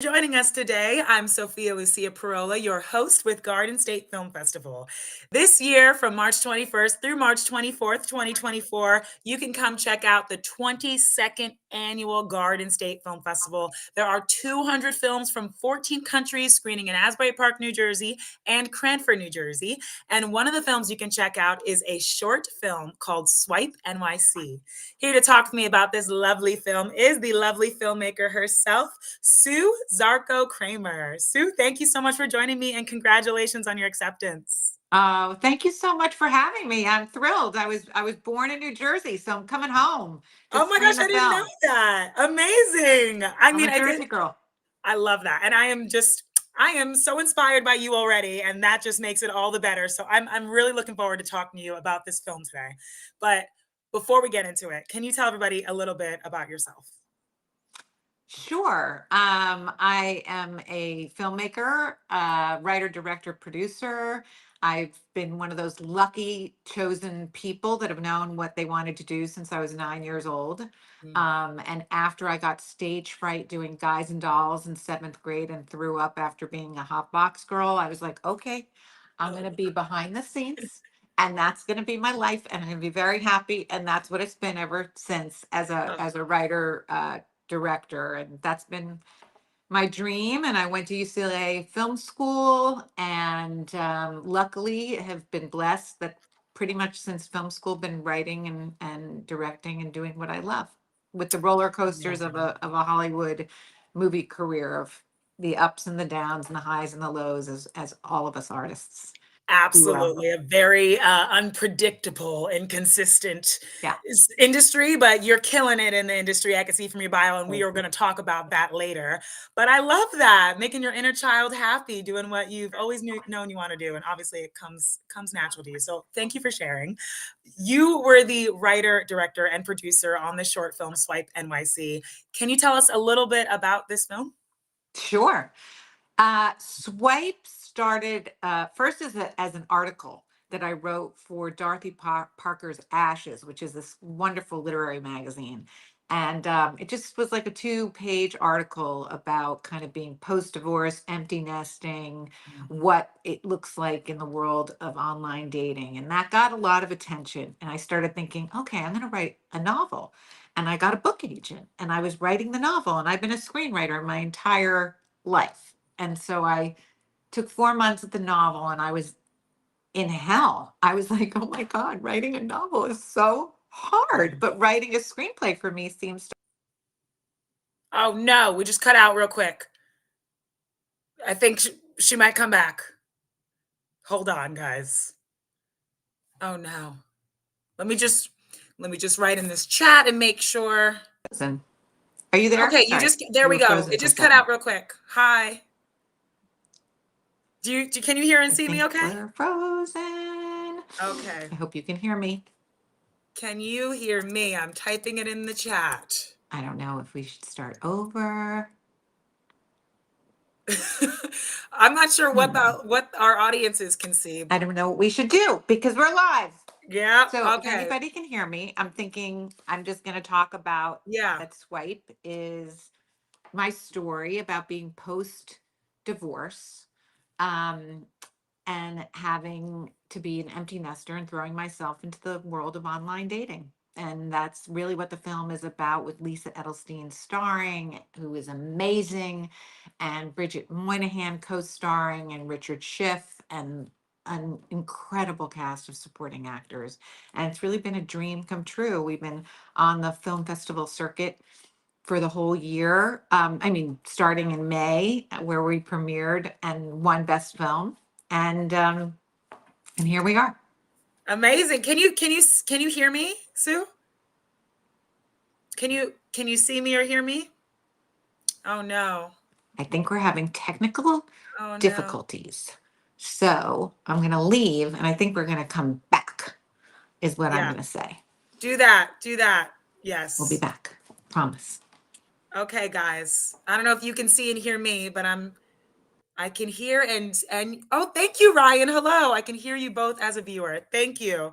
Joining us today. I'm Sophia Lucia Parola, your host with Garden State Film Festival. This year, from March 21st through March 24th, 2024, you can come check out the 22nd annual Garden State Film Festival. There are 200 films from 14 countries screening in Asbury Park, New Jersey, and Cranford, New Jersey. And one of the films you can check out is a short film called Swipe NYC. Here to talk to me about this lovely film is the lovely filmmaker herself, Sue Zarko Kramer. Sue, thank you so much for joining me and congratulations on your acceptance. Oh, thank you so much for having me. I'm thrilled. I was born in New Jersey, so I'm coming home to Oh my gosh, screen the I didn't know film. that. Amazing. I'm a Jersey girl. I love that. And I am so inspired by you already, and that just makes it all the better. So I'm really looking forward to talking to you about this film today. But before we get into it, can you tell everybody a little bit about yourself? Sure. I am a filmmaker, writer, director, producer. I've been one of those lucky chosen people that have known what they wanted to do since I was 9 years old. Mm. And after I got stage fright doing Guys and Dolls in seventh grade and threw up after being a hot box girl, I was like, okay, I'm Oh, going to be behind the scenes. And that's going to be my life, and I'm going to be very happy. And that's what it's been ever since as a oh, as a writer, director, and that's been my dream. And I went to UCLA Film School, and luckily have been blessed that pretty much since film school been writing and directing and doing what I love, with the roller coasters of amazing. a Hollywood movie career, of the ups and the downs and the highs and the lows, as all of us artists do. Absolutely, a very unpredictable, inconsistent Yeah. industry, but you're killing it in the industry. I can see from your bio, and we are going to talk about that later. But I love that, making your inner child happy, doing what you've always known you want to do, and obviously it comes natural to you. So thank you for sharing. You were the writer, director, and producer on the short film Swipe NYC. Can you tell us a little bit about this film? Sure. Swipe started first as an article that I wrote for Dorothy Parker's Ashes, which is this wonderful literary magazine. And it just was like a 2-page article about kind of being post divorce, empty nesting, what it looks like in the world of online dating. And that got a lot of attention. And I started thinking, okay, I'm going to write a novel. And I got a book agent, and I was writing the novel. And I've been a screenwriter my entire life. And so I took 4 months at the novel, and I was in hell. I was like, oh my God, writing a novel is so hard. But writing a screenplay for me seems to. Oh no, we just cut out real quick. I think she might come back. Hold on, guys. Oh no. Let me just write in this chat and make sure. Frozen. Are you there? Okay, Sorry. there You we were go. frozen It for a just cut second. out real quick. Hi. Can you hear and I see me think okay? we're frozen. Okay. I hope you can hear me. Can you hear me? I'm typing it in the chat. I don't know if we should start over. I'm not sure Hmm. what our audiences can see. I don't know what we should do because we're live. Yeah, So if okay. anybody can hear me, I'm thinking I'm just going to talk about Yeah. that. Swipe is my story about being post divorce, um, and having to be an empty nester and throwing myself into the world of online dating. And that's really what the film is about, with Lisa Edelstein starring, who is amazing, and Bridget Moynihan co-starring, and Richard Schiff, and an incredible cast of supporting actors. And it's really been a dream come true. We've been on the film festival circuit for the whole year. I mean, starting in May, where we premiered and won Best Film, and here we are. Amazing. Can you hear me, Sue? Can you see me or hear me? Oh no. I think we're having technical Oh no. difficulties, so I'm going to leave, and I think we're going to come back. Is what I'm Yeah. going to say. Do that. Do that. We'll be Yes. back. Promise. Okay, guys. I don't know if you can see and hear me, but I can hear and oh, thank you, Ryan. Hello. I can hear you both as a viewer. Thank you.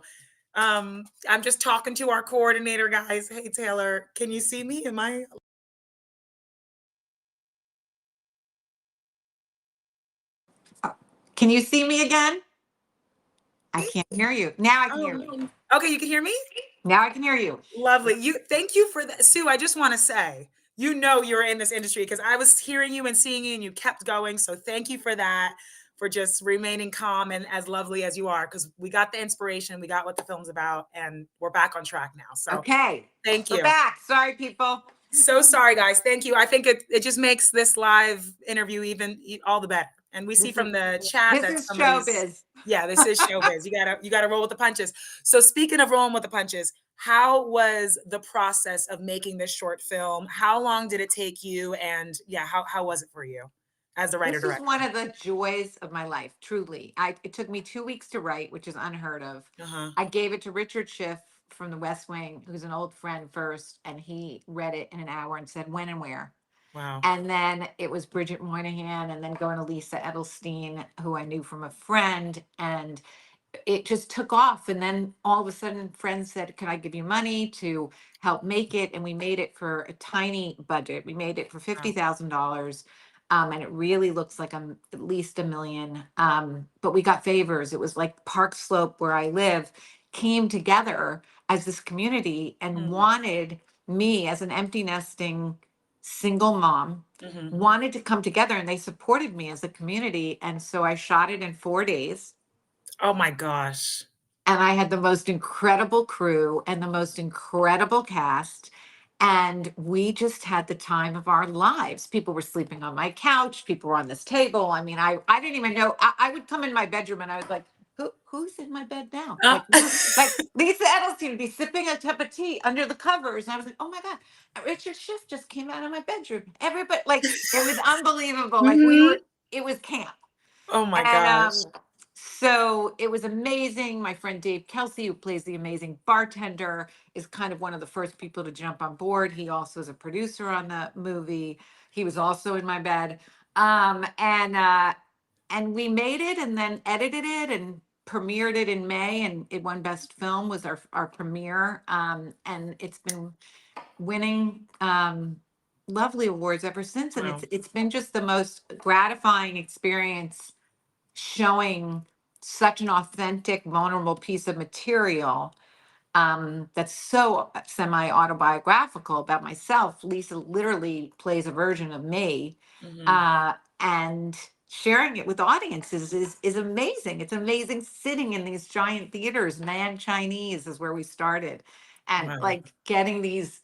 I'm just talking to our coordinator, guys. Hey, Taylor, can you see me? Am I Can you see me again? I can't hear you. Now I can Oh, hear you. no. Okay, you can hear me? Now I can hear you. Lovely. Thank you for that. Sue, I just want to say, you're in this industry because I was hearing you and seeing you and you kept going. So thank you for that, for just remaining calm and as lovely as you are, because we got the inspiration, we got what the film's about, and we're back on track now. So Okay. thank We're you. back. Sorry, people. So sorry, guys. Thank you. I think it just makes this live interview even all the better. And we see from the chat This that is somebody's, showbiz. yeah, this is showbiz. You gotta roll with the punches. So speaking of rolling with the punches, how was the process of making this short film? How long did it take you? And yeah, how was it for you as the writer This is director? one of the joys of my life, truly. It took me 2 weeks to write, which is unheard of. Uh-huh. I gave it to Richard Schiff from the West Wing, who's an old friend first, and he read it in an hour and said when and where. Wow. And then it was Bridget Moynihan, and then going to Lisa Edelstein, who I knew from a friend. And it just took off. And then all of a sudden, friends said, "Can I give you money to help make it?" And we made it for a tiny budget. We made it for Wow. $50,000. And it really looks like at least $1 million. But we got favors. It was like Park Slope, where I live, came together as this community and Mm, wanted me, as an empty nesting single mom, mhm. wanted to come together, and they supported me as a community. And so I shot it in 4 days, Oh my gosh. and I had the most incredible crew and the most incredible cast. And we just had the time of our lives. People were sleeping on my couch. People were on this table. I mean, I didn't even know. I would come in my bedroom and I was like, who's in my bed now? Uh, Like Lisa Edelstein would be sipping a cup of tea under the covers. And I was like, oh my God, Richard Schiff just came out of my bedroom. Everybody, like, it was unbelievable. Like, mhm. it was camp. Oh my And gosh. so it was amazing. My friend Dave Kelsey, who plays the amazing bartender, is kind of one of the first people to jump on board. He also is a producer on the movie. He was also in my bed. And we made it and then edited it and premiered it in May, and it won Best Film, was our premiere. And it's been winning lovely awards ever since. And Wow. it's been just the most gratifying experience, showing such an authentic, vulnerable piece of material, that's so semi autobiographical about myself. Lisa literally plays a version of me, Mhm. uh, and sharing it with audiences is amazing. It's amazing sitting in these giant theaters. Man Chinese is where we started, and Wow. like getting these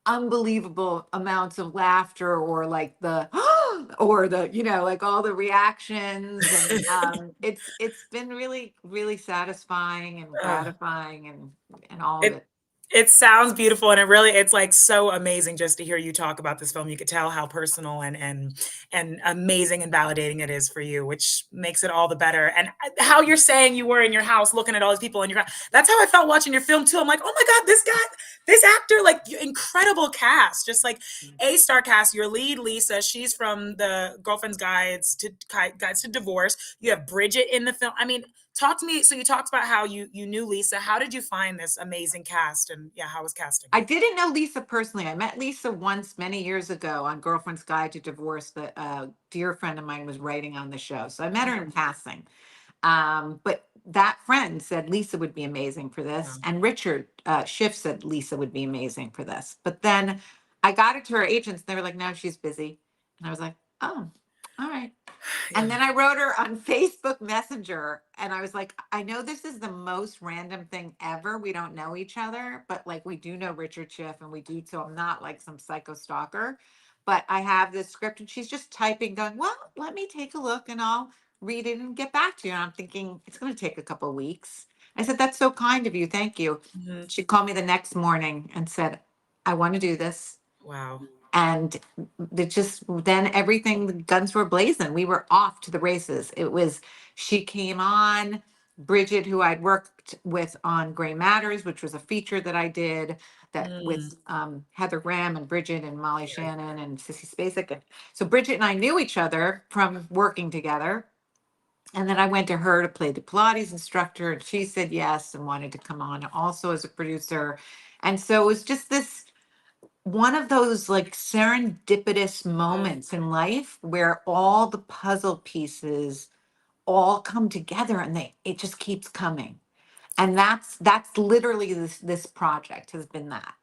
unbelievable amounts of laughter, or like the or the, like all the reactions. And it's been really, really satisfying and Ugh. gratifying, and all of It it. it sounds beautiful, and it's like so amazing just to hear you talk about this film. You could tell how personal and amazing and validating it is for you, which makes it all the better. And how you're saying you were in your house looking at all these people in your house. That's how I felt watching your film too. I'm like, oh my God, this guy, this actor, like incredible cast, just like A-star cast. Your lead, Lisa, she's from the Girlfriend's Guides to Divorce. You have Bridget in the film. I mean, talk to me. So you talked about how you knew Lisa. How did you find this amazing cast? And yeah, how was casting? I didn't know Lisa personally. I met Lisa once many years ago on Girlfriend's Guide to Divorce, that a dear friend of mine was writing on the show. So I met her in passing. But that friend said Lisa would be amazing for this. Wow. And Richard Schiff said Lisa would be amazing for this. But then I got it to her agents, and they were like, no, she's busy. And I was like, oh, all right. And Yeah. then I wrote her on Facebook Messenger, and I was like, I know this is the most random thing ever. We don't know each other, but like we do know Richard Schiff, and we do, so I'm not like some psycho stalker. But I have this script, and she's just typing, going, well, let me take a look and I'll read it and get back to you. And I'm thinking, it's going to take a couple of weeks. I said, that's so kind of you. Thank you. Mhm. She called me the next morning and said, I want to do this. Wow. And it just, then everything, the guns were blazing. We were off to the races. It was, she came on, Bridget, who I'd worked with on Gray Matters, which was a feature that I did, that Mm, with Heather Graham and Bridget and Molly Shannon and Sissy Spacek. And so Bridget and I knew each other from working together. And then I went to her to play the Pilates instructor, and she said yes and wanted to come on also as a producer. And so it was just this, one of those like serendipitous mhm. moments in life where all the puzzle pieces all come together, and it just keeps coming. And that's literally this project has been that.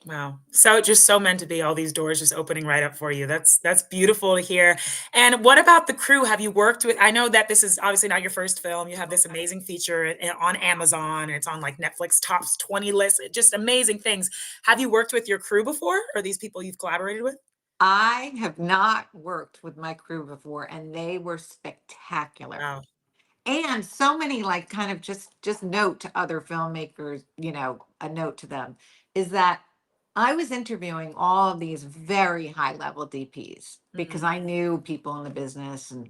Wow. So just so meant to be, all these doors just opening right up for you. That's beautiful to hear. And what about the crew? Have you worked with, I know that this is obviously not your first film. You have this amazing feature on Amazon, and it's on like Netflix tops 20 list, just amazing things. Have you worked with your crew before? Or these people you've collaborated with? I have not worked with my crew before, and they were spectacular. Wow. And so many, like, kind of just note to other filmmakers, a note to them is that I was interviewing all of these very high level DPs because Mhm. I knew people in the business, and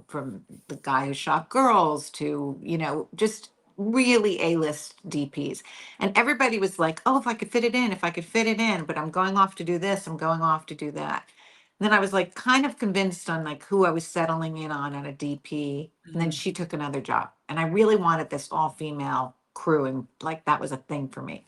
from the guy who shot Girls to just really A-list DPs. And everybody was like, oh, if I could fit it in, if I could fit it in, but I'm going off to do this, I'm going off to do that. Then I was like kind of convinced on like who I was settling in on at a DP. And then Mhm. she took another job. And I really wanted this all female crew. And like that was a thing for me.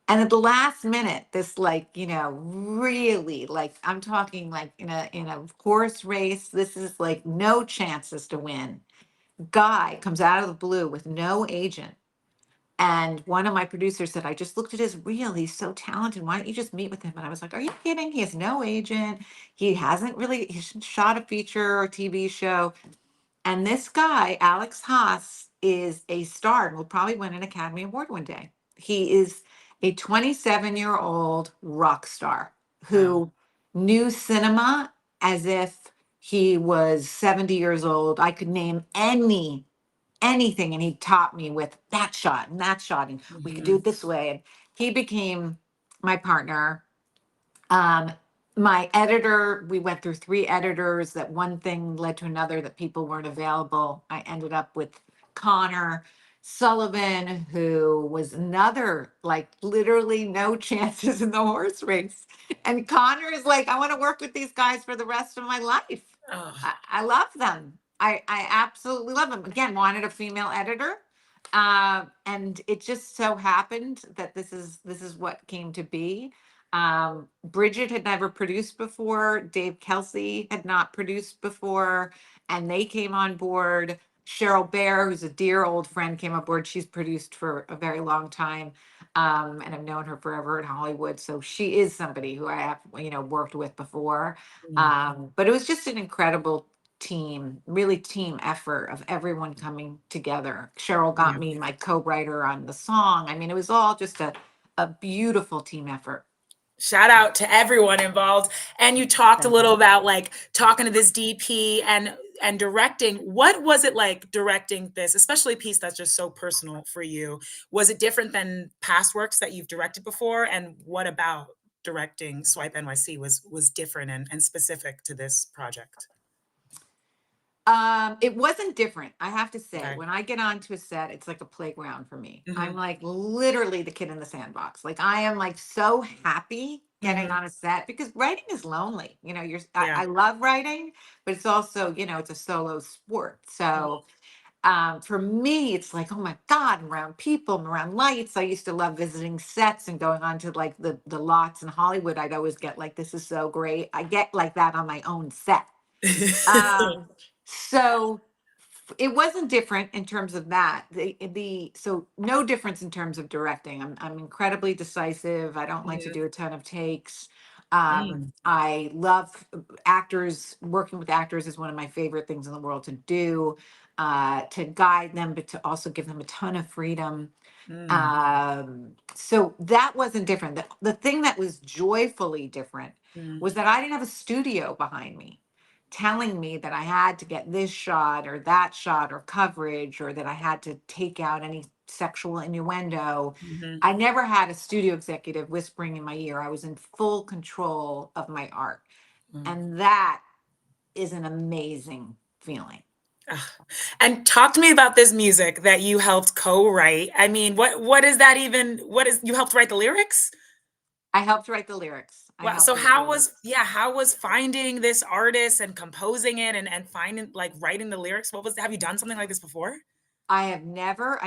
And at the last minute, this like, really like I'm talking like in a horse race, this is like no chances to win. Guy comes out of the blue with no agent. And one of my producers said, I just looked at his reel. He's so talented. Why don't you just meet with him? And I was like, are you kidding? He has no agent. He hasn't really he's shot a feature or TV show. And this guy, Alex Haas, is a star and will probably win an Academy Award one day. He is a 27-year-old rock star Wow. who knew cinema as if he was 70 years old. I could name anything, and he taught me with that shot and that shot, and we could do Mhm. it this way. And he became my partner. um, my editor, we went through three editors, that one thing led to another, that people weren't available. I ended up with Connor Sullivan, who was another, like, literally no chances in the horse race. And Connor is like, I want to work with these guys for the rest of my life. Oh, I love them. I absolutely love them. Again, wanted a female editor. And it just so happened that this is what came to be. Bridget had never produced before. Dave Kelsey had not produced before, and they came on board. Cheryl Bear, who's a dear old friend, came on board. She's produced for a very long time, and I've known her forever in Hollywood. So she is somebody who I have, worked with before. mm, But it was just an incredible team, really team effort of everyone coming together. Cheryl got yeah. me my co-writer on the song. I mean, it was all just a beautiful team effort. Shout out to everyone involved. And you talked a Thank you. little about like talking to this DP and directing. What was it like directing this, especially a piece that's just so personal for you? Was it different than past works that you've directed before? And what about directing Swipe NYC was different and specific to this project? It wasn't different, I have to say. Okay. When I get onto a set, it's like a playground for me. I'm Hmm. like literally the kid in the sandbox. Like I am like so happy getting Hmm. on a set because writing is lonely. Yeah. I love writing, but it's also, it's a solo sport. Mm. So for me, it's like, oh my God, I'm around people, I'm around lights. I used to love visiting sets and going on to like the lots in Hollywood. I'd always get like, this is so great. I get like that on my own set. So it wasn't different in terms of that. So no difference in terms of directing. I'm incredibly decisive. I don't like to Mhm. do a ton of takes. Mm. I love actors. Working with actors is one of my favorite things in the world to do. To guide them, but to also give them a ton of freedom. Mm. So that wasn't different. The thing that was joyfully different Mm. was that I didn't have a studio behind me telling me that I had to get this shot or that shot or coverage, or that I had to take out any sexual innuendo. Mhm. I never had a studio executive whispering in my ear. I was in full control of my art. Mm. And that is an amazing feeling. Ugh. And talk to me about this music that you helped co-write. I mean, what is that even? What is you helped write the lyrics? I helped write the lyrics. I Wow. helped So write the how lyrics. was yeah, how was finding this artist and composing it and finding like writing the lyrics? What was have you done something like this before? I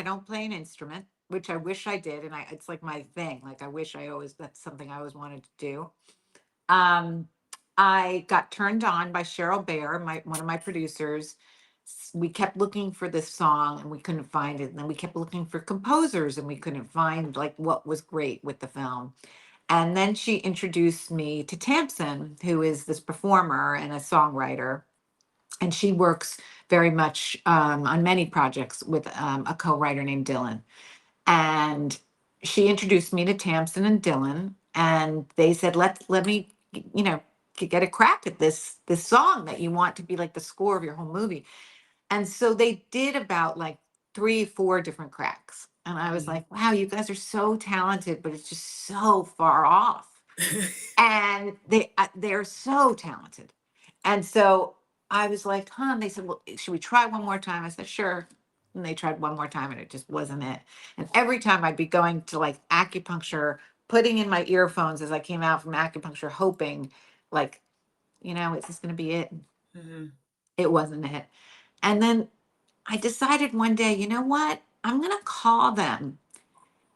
don't play an instrument, which I wish I did. And it's like my thing. Like that's something I always wanted to do. Um, I got turned on by Cheryl Bear, one of my producers. we kept looking for this song and we couldn't find it. And then we kept looking for composers and we couldn't find like what was great with the film. And then she introduced me to Tamsin, who is this performer and a songwriter. And she works very much on many projects with a co-writer named Dylan. And she introduced me to Tamsin and Dylan, and they said, let me, you know, get a crack at this song that you want to be like the score of your whole movie. And so they did about like 3, 4 different cracks. And I was Mhm. like, wow, you guys are so talented, but it's just so far off. And they're so talented. And so I was like, huh. And they said, well, should we try one more time? I said, sure. And they tried one more time and it just wasn't it. And every time I'd be going to like acupuncture, putting in my earphones as I came out from acupuncture, hoping like, is this going to be it? Mhm. It wasn't it. And then I decided one day, you know what? I'm going to call them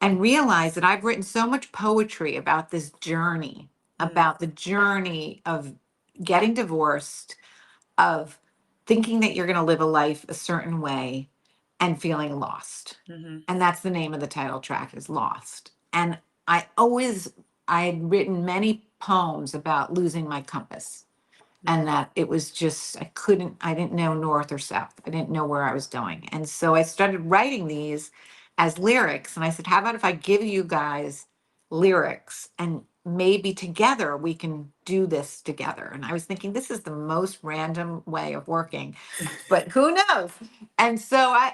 and realize that I've written so much poetry about this journey, Mhm. about the journey of getting divorced, of thinking that you're going to live a life a certain way and feeling lost. Mhm. And that's the name of the title track is Lost. And I had written many poems about losing my compass and Mhm. that it was just I didn't know north or south. I didn't know where I was going. And so I started writing these as lyrics, and I said, how about if I give you guys lyrics and maybe together we can do this together? And I was thinking this is the most random way of working, but who knows? And so I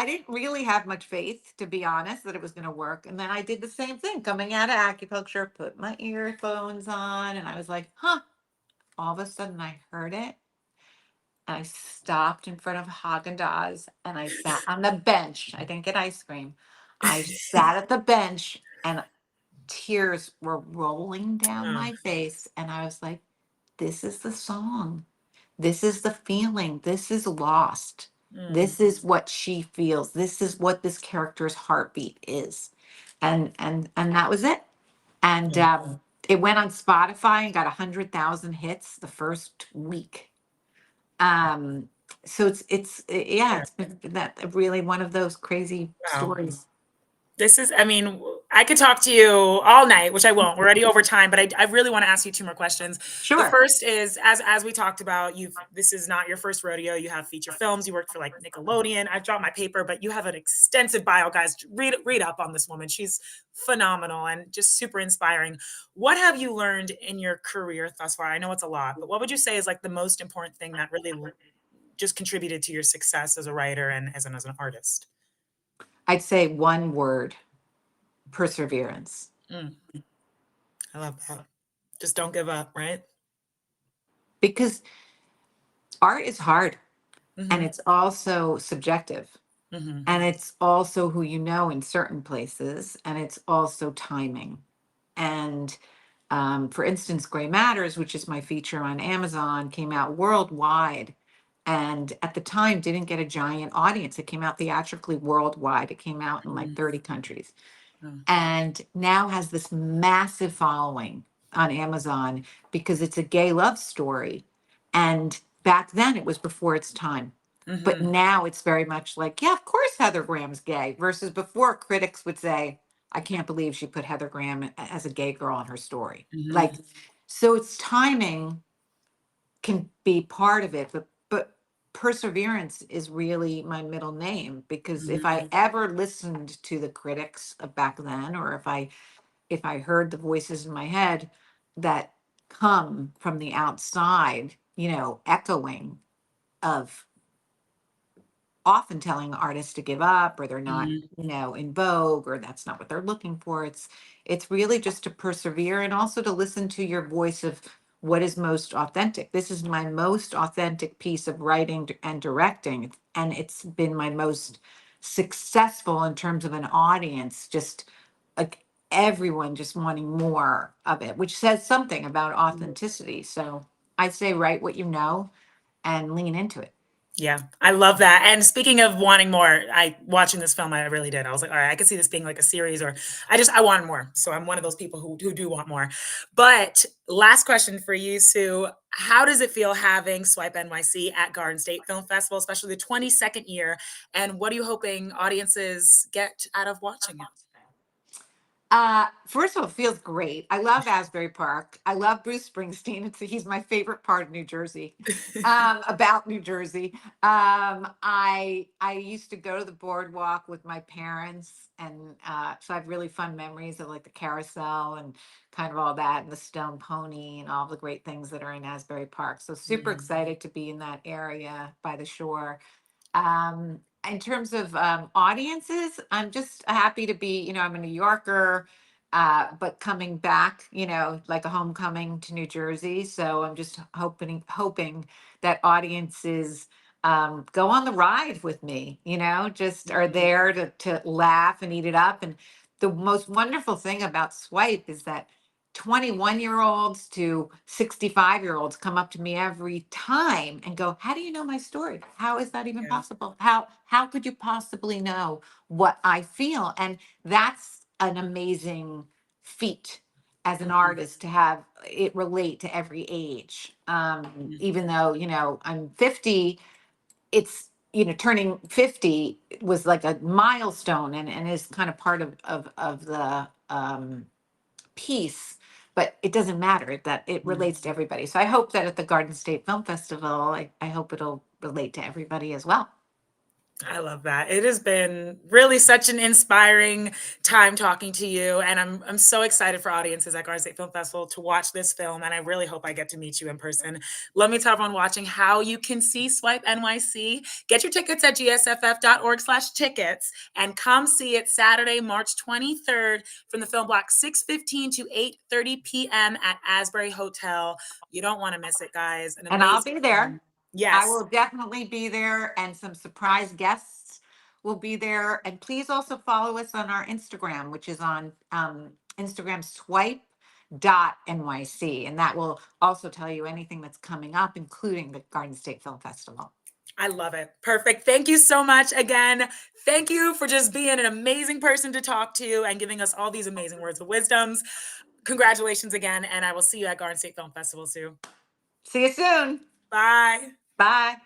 didn't really have much faith, to be honest, that it was going to work. And then I did the same thing coming out of acupuncture, put my earphones on, and I was like, huh. All of a sudden I heard it and I stopped in front of Haagen-Dazs and I sat on the bench. I didn't get ice cream. I sat at the bench and tears were rolling down Oh. my face. And I was like, this is the song. This is the feeling. This is lost. Mm. This is what she feels. This is what this character's heartbeat is. And that was it. And Yeah. it went on Spotify and got 100,000 hits the first week. Um, so yeah, Yeah. it's been that really one of those crazy Wow. stories. This is, I mean, I could talk to you all night, which I won't. We're already over time, but I really want to ask you 2 more questions. The Sure. first is, as we talked about, this is not your first rodeo. You have feature films. You worked for like Nickelodeon. I've dropped my paper, but you have an extensive bio, guys. Read up on this woman. She's phenomenal and just super inspiring. What have you learned in your career thus far? I know it's a lot, but what would you say is like the most important thing that really just contributed to your success as a writer and as an artist? I'd say one word, perseverance. Mm, I love that. Just don't give up, right? Because art is hard and Mhm. it's also subjective. Mhm. And it's also who you know in certain places, and it's also timing. And for instance, Gray Matters, which is my feature on Amazon, came out worldwide. And at the time, didn't get a giant audience. It came out theatrically worldwide. It came out in like Mhm. 30 countries Mm. and now has this massive following on Amazon because it's a gay love story. And back then, it was before its time. But Mhm. now it's very much like, yeah, of course Heather Graham's gay. Versus before, critics would say, I can't believe she put Heather Graham as a gay girl in her story. Mhm. Like, so it's timing can be part of it, but perseverance is really my middle name because if Mhm. I ever listened to the critics of back then, or if I heard the voices in my head that come from the outside, echoing of often telling artists to give up or they're not Mhm. in vogue or that's not what they're looking for. It's really just to persevere and also to listen to your voice of what is most authentic. This is my most authentic piece of writing and directing, and it's been my most successful in terms of an audience, just like everyone just wanting more of it, which says something about authenticity. So I say write what you know and lean into it. Yeah, I love that. And speaking of wanting more, watching this film, I really did. I was like, all right, I could see this being like a series, or I wanted more. So I'm one of those people who do want more. But last question for you, Sue. How does it feel having Swipe NYC at Garden State Film Festival, especially the 22nd year? And what are you hoping audiences get out of watching it? First of all, it feels great. I love Asbury Park. I love Bruce Springsteen. He's my favorite part of New Jersey. About New Jersey. I used to go to the boardwalk with my parents, and so I have really fun memories of like the carousel and kind of all that, and the Stone Pony and all the great things that are in Asbury Park. So super Mhm. excited to be in that area by the shore. In terms of audiences, I'm just happy to be, I'm a New Yorker, but coming back, like a homecoming to New Jersey. So I'm just hoping that audiences go on the ride with me, just are Mhm. there to laugh and eat it up. And the most wonderful thing about Swipe is that 21-year-olds to 65-year-olds come up to me every time and go, "How do you know my story? How is that even Yeah. possible? How could you possibly know what I feel?" And that's an amazing feat as an Mhm. artist, to have it relate to every age. Mhm. Even though, I'm 50, it's, turning 50 was like a milestone, and is kind of part of the piece, but it doesn't matter that it Mhm. relates to everybody. So I hope that at the Garden State Film Festival, I hope it'll relate to everybody as well. I love that. It has been really such an inspiring time talking to you, and I'm so excited for audiences at Garden State Film Festival to watch this film, and I really hope I get to meet you in person. Let me tell everyone watching how you can see Swipe NYC. Get your tickets at gsff.org/tickets and come see it Saturday, March 23rd from the film block 6:15 to 8:30 p.m. at Asbury Hotel. You don't want to miss it, guys. An And I'll amazing be there. film. I Yes. will definitely be there, and some surprise guests will be there. And please also follow us on our Instagram, which is on Instagram swipe.nyc. And that will also tell you anything that's coming up, including the Garden State Film Festival. I love it. Perfect. Thank you so much again. Thank you for just being an amazing person to talk to and giving us all these amazing words of wisdoms. Congratulations again, and I will see you at Garden State Film Festival soon. See you soon. Bye. Bye.